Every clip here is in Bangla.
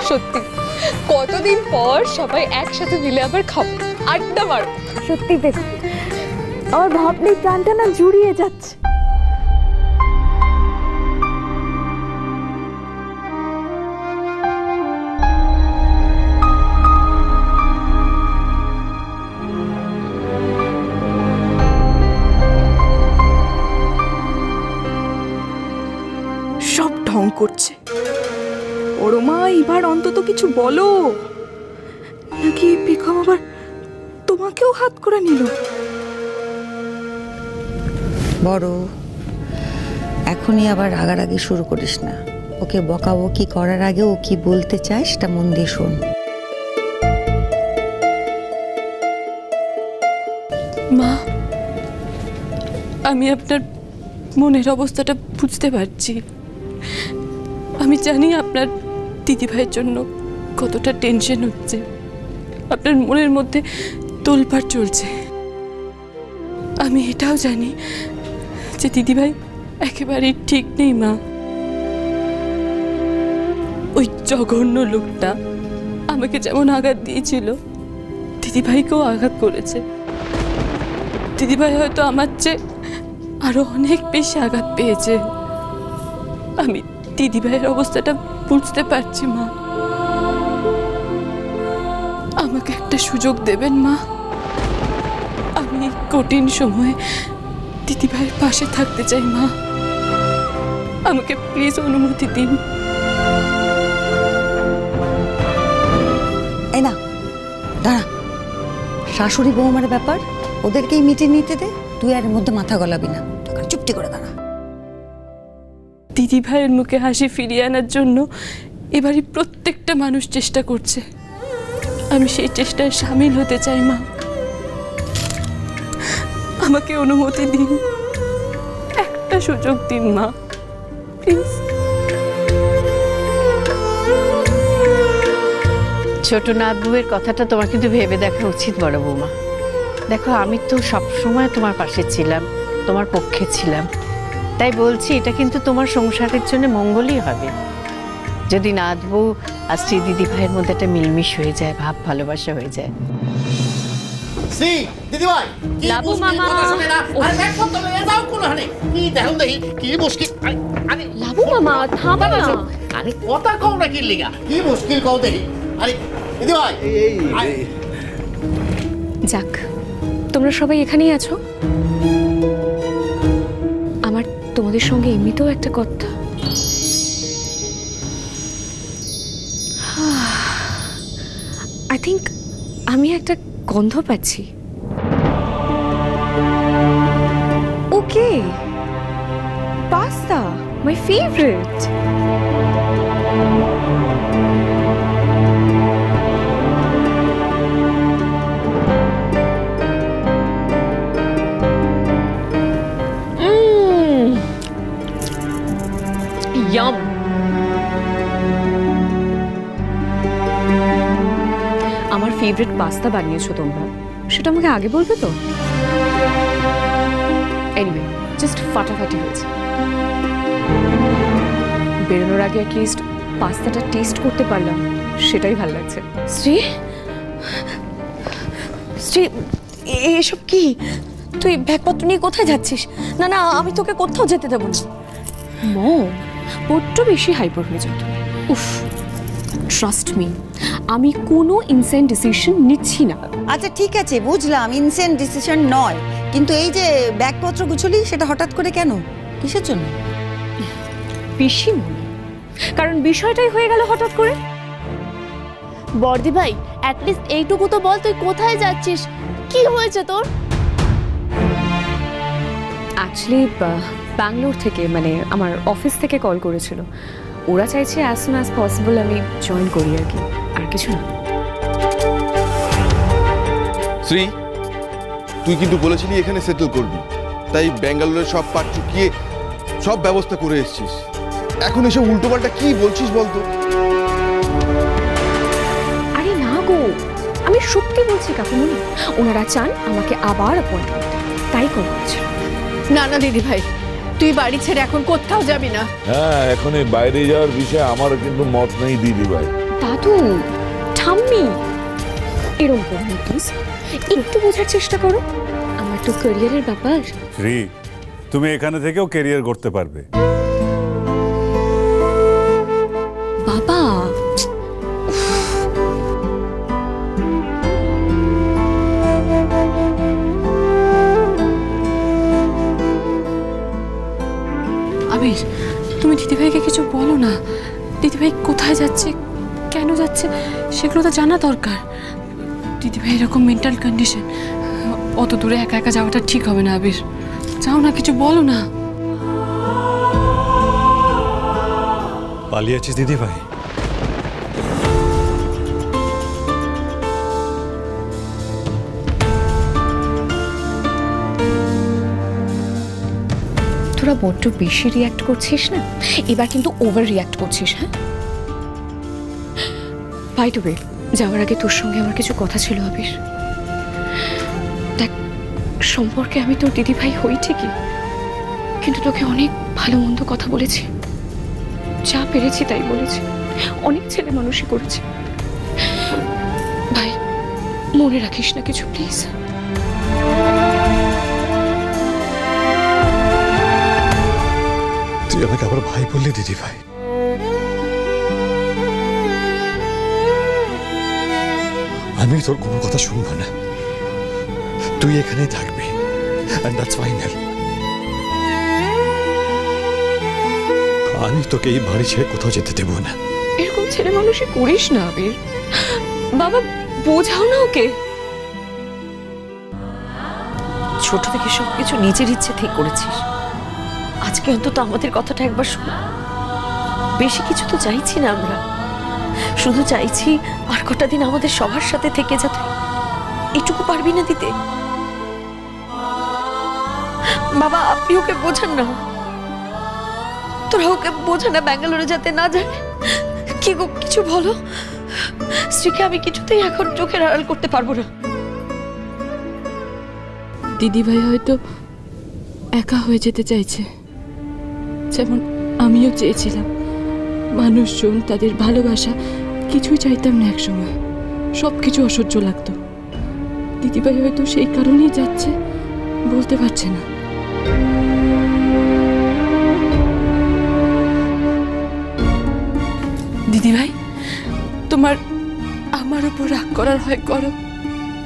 সত্যি কতদিন পর সবাই একসাথে মিলে আবার খাবো, আড্ডা মারো। সত্যি দেখো আমার ভাবলেই প্রাণটা না জুড়িয়ে যাচ্ছে। সব ঢং করছে। বড় মা এবার অন্তত কিছু বলো, নাকি বেগম আবার তোমাকেও হাত করে নিল? বড় এখনই আবার রাগারাগি শুরু করিস না। ওকে বকাবকি করার আগে ও কি বলতে চায় সেটা মন দিয়ে শোন। মা, আমি আপনার মনের অবস্থাটা বুঝতে পারছি। আমি জানি আপনার দিদিভাইয়ের জন্য কতটা টেনশন হচ্ছে, আপনার মনের মধ্যে তোলপাড় চলছে। আমি এটাও জানি যে দিদিভাই একেবারেই ঠিক নেই মা। ওই জঘন্য লোকটা আমাকে যেমন আঘাত দিয়েছিল, দিদিভাইকেও আঘাত করেছে। দিদিভাই হয়তো আমার চেয়ে আরো অনেক বেশি আঘাত পেয়েছে। আমি দিদিভাইয়ের অবস্থাটা বুঝতে পারছি মা। আমাকে একটা সুযোগ দেবেন মা। আমি এই কঠিন সময়ে দিদিভাইয়ের পাশে থাকতে চাই মা। আমাকে প্লিজ অনুমতি দিন। এই না দাঁড়া, শাশুড়ি বৌমার ব্যাপার, ওদেরকেই মিটিয়ে নিতে দে। তুই আর এর মধ্যে মাথা গলাবি না, চুপটি করে দাঁড়া। দিদিভাইয়ের মুখে হাসি ফিরিয়ে আনার জন্য এবারই প্রত্যেকটা মানুষ চেষ্টা করছে। আমি সেই চেষ্টায় সামিল হতে চাই মা। আমাকে অনুমতি দিন, একটা সুযোগ দিন মা, প্লিজ। ছোট নাত বউয়ের কথাটা তোমার কিন্তু ভেবে দেখা উচিত বড় বৌমা। দেখো, আমি তো সবসময় তোমার পাশে ছিলাম, তোমার পক্ষে ছিলাম, তাই বলছি এটা কিন্তু তোমার সংসারের জন্য মঙ্গলই হবে যদি নাত বউ আর শ্রী দিদি ভাইয়ের মধ্যে একটা মিলমিশ হয়ে যায়, ভাব ভালোবাসা হয়ে যায়। শ্রী দিদি ভাই, লাবু মামা, আরে দেখো তো এ যাও কোন হানে কি দেখো দেখি কি মুশকিল। আরে লাবু মামা থামো না। আরে কথা কও না কি লিগা, কি মুশকিল কও দেখি। আরে দিদি ভাই যাক, তোমরা সবাই এখানেই আছো। আমার তোমাদের সঙ্গে এমনিতেও একটা কথা। আই থিঙ্ক আমি একটা গন্ধ পাচ্ছি। ওকে, পাস্তা, মাই ফেভারিট। Yum. আমার ফেভারিট পাস্তা বানিয়েছো তোমরা, সেটা আমাকে আগে বলবে তো? এনিওয়ে, জাস্ট ফাটাফাটি হয়েছে। বেরোনোর আগে অ্যাটলিস্ট পাস্তাটা টেস্ট করতে পারলাম, সেটাই ভালো লাগছে। শ্রী, শ্রী, এসব কি? তুই ব্যাগপত্র নিয়ে কোথায় যাচ্ছিস? না না, আমি তোকে কোথাও যেতে দেবো না। মম, বড্ড বেশি হাইপার হয়ে যেত। উফ, ট্রাস্ট মি, আমি কোনো ইনসেন্ট ডিসিশন নিচ্ছি না। আচ্ছা ঠিক আছে, বুঝলাম ইনসেন্ট ডিসিশন নয়, কিন্তু এই যে ব্যাগপত্র গুছলি সেটা হঠাৎ করে কেন, কিসের জন্য? বেশি মনে, কারণ বিষয়টাই হয়ে গেল হঠাৎ করে। বর্দি ভাই, অ্যাটলিস্ট এইটুকু তো বল, তুই কোথায় যাচ্ছিস? কি হয়েছে তোর? অ্যাকচুয়ালি ব্যাঙ্গালোর থেকে, মানে আমার অফিস থেকে কল করেছিল। ওরা চাইছে অ্যাজ সুন অ্যাজ পসিবল আমি জয়েন করি আর কি, আর কিছু না। শ্রী, তুই কিন্তু বলেছিলি এখানে সেটেল করবি, তাই ব্যাঙ্গালোরের সব পাট চুকিয়ে সব ব্যবস্থা করে এসেছিস। এখন এসব উল্টোপাল্টা কি বলছিস বলতো? আরে না গো, আমি সত্যি বলছি কাকুমণি, ওনারা চান আমাকে আবার অ্যাপয়েন্ট করতে, তাই কল করছে। না না দিদি ভাই, তুই বাড়ি ছেড়ে এখন কোথাও যাবি না। হ্যাঁ, এখন এই বাইরে যাওয়ার বিষয়ে আমারও কিন্তু মত নেই দিদি ভাই। দাদু, ঠাম্মি, এরকম করো না প্লিজ, একটু বোঝার চেষ্টা করো, আমার তো ক্যারিয়ারের ব্যাপার। শ্রী, তুমি এখানে থেকেও ক্যারিয়ার করতে পারবে। বাবা, আবির, তুমি দিদিভাইকে কিছু বলো না। দিদিভাই কোথায় যাচ্ছে, কেন যাচ্ছে, সেগুলো তো জানা দরকার। দিদিভাই এরকম মেন্টাল কন্ডিশন, অত দূরে একা একা যাওয়াটা ঠিক হবে না। আবির, যাও না, কিছু বলো না। পালিয়েছিস দিদিভাই? তোরা বড্ড বেশি রিয়াক্ট করছিস না, এবার কিন্তু ওভার রিয়াক্ট করছিস। হ্যাঁ, বাই দ্য ওয়ে, যাওয়ার আগে তোর সঙ্গে আমার কিছু কথা ছিল আবির। দেখ, সম্পর্কে আমি তোর দিদিভাই হই ঠিকই, কিন্তু তোকে অনেক ভালো মন্দ কথা বলেছি, যা পেরেছি তাই বলেছি, অনেক ছেলে মানুষই করেছে। ভাই, মনে রাখিস না কিছু প্লিজ। তুই আমাকে আবার ভাই বললি দিদিভাই? আমি তোর কোনো কথা শুনবো না, তুই এখানেই থাকবি, and that's final. আমি তোকে এই বাড়ি ছেড়ে কোথাও যেতে দেব না। এরকম ছেলে মানুষই করিস না আবির, বাবা বোঝাও না ওকে। ছোট থেকে সবকিছু নিজের ইচ্ছে থেকে করেছিস, আজকে অন্তত আমাদের কথাটা একবার শোন। বেশি কিছু তো চাইছি না আমরা, শুধু চাইছি আর কটা দিন আমাদের সবার সাথে থেকে যা। তুই এটুকু পারবি না দিতে? বাবা, আপনি ওকে বোঝান না, তোরা ওকে বোঝা না, ব্যাঙ্গালোরে যাতে না যায়। কি গো, কিছু বলো। স্ত্রীকে আমি কিছুতেই এখন চোখের আড়াল করতে পারবো না। দিদিভাই হয়তো একা হয়ে যেতে চাইছে, যেমন আমিও চেয়েছিলাম। মানুষজন, তাদের ভালোবাসা কিছুই চাইতাম না একসময়, সব কিছু অসহ্য লাগতো। দিদিভাই হয়তো সেই কারণেই যাচ্ছে, বলতে পারছে না। দিদিভাই, তোমার আমার উপর রাগ করার হয় করো,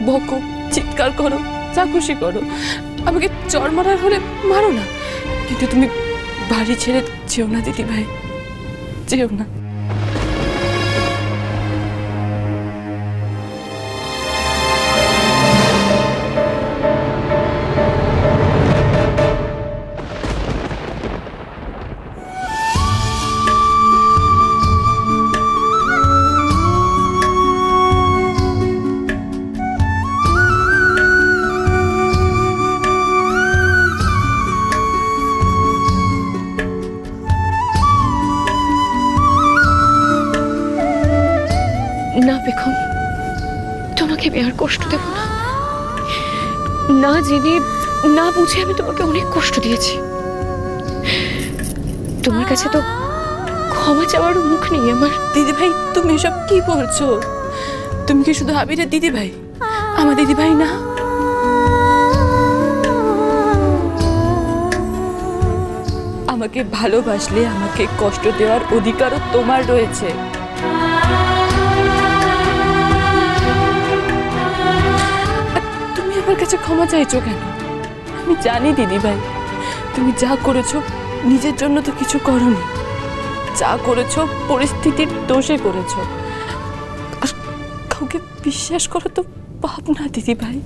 বকো, চিৎকার করো, যা খুশি করো, আমাকে চড় মারার হলে মারো না, কিন্তু তুমি বাড়ি ছেড়ে যেও না দিদিভাই, যেও না। না বেগম, তোমাকে আমি আর কষ্ট দেব না। না জেনে না বুঝে আমি তোমাকে অনেক কষ্ট দিয়েছি। তোমার কাছে তো ক্ষমা চাওয়ারও মুখ নেই আমার। দিদিভাই, তুমি এসব কি বলছো? তুমি কি শুধু আবিরের দিদিভাই, আমার দিদিভাই না? আমাকে ভালোবাসলে আমাকে কষ্ট দেওয়ার অধিকারও তোমার রয়েছে। তুমি আমার কাছে ক্ষমা চাইছো কেন? আমি জানি দিদিভাই, তুমি যা করেছো নিজের জন্য তো কিছু করোনি, যা করেছো পরিস্থিতির দোষে করেছো। আর কাউকে বিশ্বাস করা তো পাপ না দিদিভাই।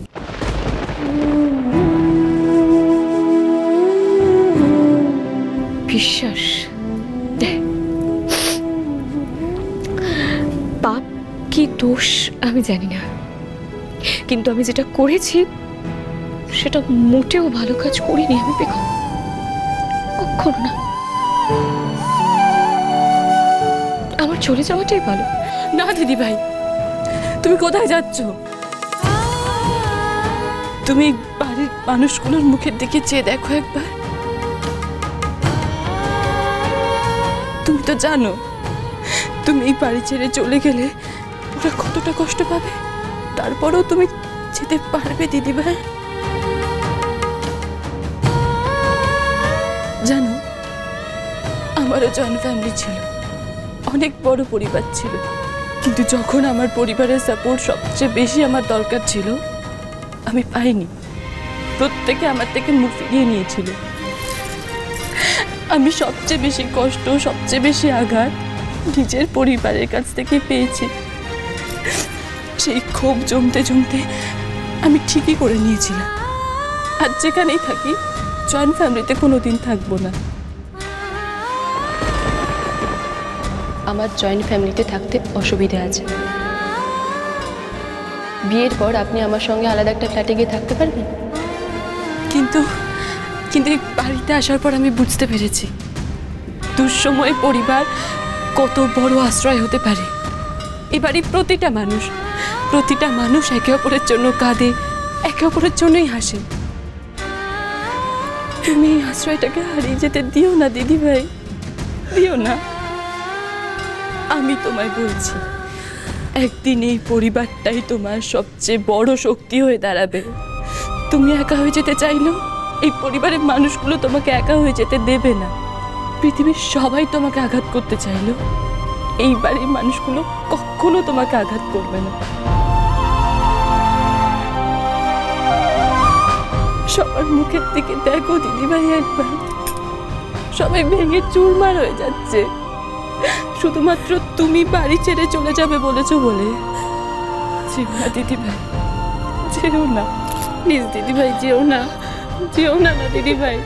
বিশ্বাস পাপ কি দোষ আমি জানি না, কিন্তু আমি যেটা করেছি সেটা মোটেও ভালো কাজ করিনি আমি বেগম, কখনো না। আমার চলে যাওয়াটাই ভালো। না দিদিভাই, তুমি কোথায় যাচ্ছ? তুমি বাড়ির মানুষগুলোর মুখের দিকে চেয়ে দেখো একবার। তুমি তো জানো তুমি এই বাড়ি ছেড়ে চলে গেলে ওরা কতটা কষ্ট পাবে, তারপরেও তুমি যেতে পারবে দিদিভাই? জানো, আমারও জয়েন্ট ফ্যামিলি ছিল, অনেক বড় পরিবার ছিল, কিন্তু যখন আমার পরিবারের সাপোর্ট সবচেয়ে বেশি আমার দরকার ছিল, আমি পাইনি। প্রত্যেকে আমার থেকে মুখ ফিরিয়ে নিয়েছিল। আমি সবচেয়ে বেশি কষ্ট, সবচেয়ে বেশি আঘাত নিজের পরিবারের কাছ থেকে পেয়েছি। সেই ক্ষোভ জমতে জমতে আমি ঠিকই করে নিয়েছিলাম, আর যেখানেই থাকি জয়েন্ট ফ্যামিলিতে কোনোদিন থাকবো না। আমার জয়েন্ট ফ্যামিলিতে থাকতে অসুবিধা আছে। বিয়ের পর আপনি আমার সঙ্গে আলাদা একটা ফ্ল্যাটে গিয়ে থাকতে পারবেন। কিন্তু এই বাড়িতে আসার পর আমি বুঝতে পেরেছি দুঃসময়ে পরিবার কত বড় আশ্রয় হতে পারে। এই বাড়ির প্রতিটা মানুষ একে অপরের জন্য কাঁদে, একে অপরের জন্যই হাসে। তুমি এই আশ্রয়টাকে হারিয়ে যেতে দিও না দিদিভাই, দিও না। আমি তোমায় বলছি, একদিন এই পরিবারটাই তোমার সবচেয়ে বড় শক্তি হয়ে দাঁড়াবে। তুমি একা হয়ে যেতে চাইলেও এই পরিবারের মানুষগুলো তোমাকে একা হয়ে যেতে দেবে না। পৃথিবীর সবাই তোমাকে আঘাত করতে চাইলেও এই বাড়ির মানুষগুলো কখনো তোমাকে আঘাত করবে না। সবার মুখের দিকে দেখো দিদিভাই একবার, সবাই ভেঙে চুরমার হয়ে যাচ্ছে শুধুমাত্র তুমি বাড়ি ছেড়ে চলে যাবে বলেছো বলে। যেও না দিদিভাই, যেও না প্লিজ দিদিভাই, যেও না, যেও না দিদিভাই।